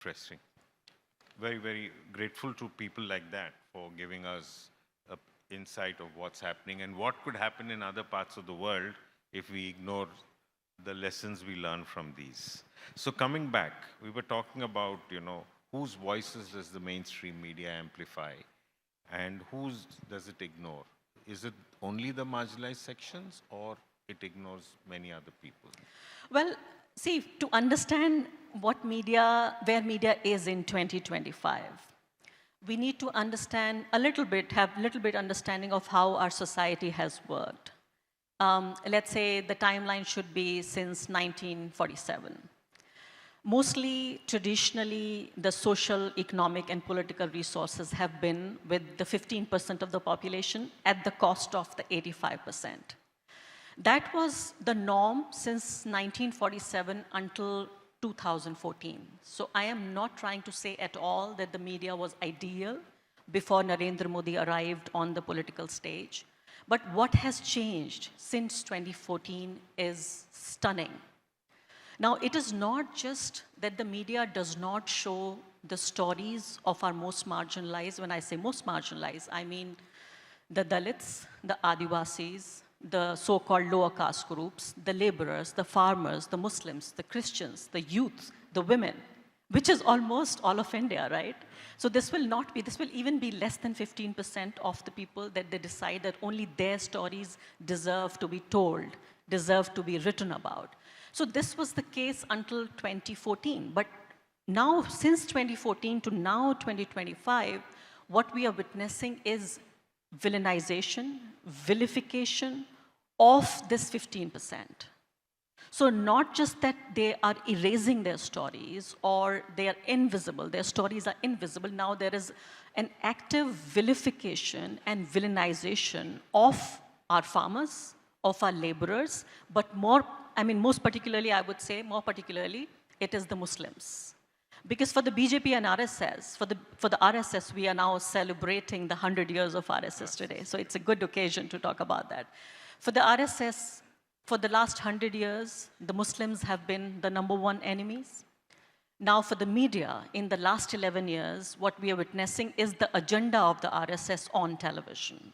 Interesting. Very, very grateful to people like that for giving us an insight of what's happening and what could happen in other parts of the world if we ignore the lessons we learn from these. So coming back, we were talking about, whose voices does the mainstream media amplify and whose does it ignore? Is it only the marginalized sections or it ignores many other people? Well, see, to understand what media, where media is in 2025, we need to understand a little bit, have a little bit understanding of how our society has worked. Let's say the timeline should be since 1947. Mostly, traditionally, the social, economic, and political resources have been with the 15% of the population at the cost of the 85%. That was the norm since 1947 until 2014. So I am not trying to say at all that the media was ideal before Narendra Modi arrived on the political stage. But what has changed since 2014 is stunning. Now, it is not just that the media does not show the stories of our most marginalized. When I say most marginalized, I mean the Dalits, the Adivasis, the so-called lower caste groups, the laborers, the farmers, the Muslims, the Christians, the youth, the women, which is almost all of India, right? So this will not be, this will even be less than 15% of the people that they decide that only their stories deserve to be told, deserve to be written about. So this was the case until 2014. But now, since 2014 to now 2025, what we are witnessing is villainization, vilification of this 15%. So not just that they are erasing their stories or they are invisible, their stories are invisible. Now there is an active vilification and villainization of our farmers, of our laborers, but most particularly, I would say, more particularly, it is the Muslims. Because for the BJP and RSS, for the RSS, we are now celebrating the 100 years of RSS today. So it's a good occasion to talk about that. For the RSS, for the last 100 years, the Muslims have been the #1 enemies. Now for the media, in the last 11 years, what we are witnessing is the agenda of the RSS on television.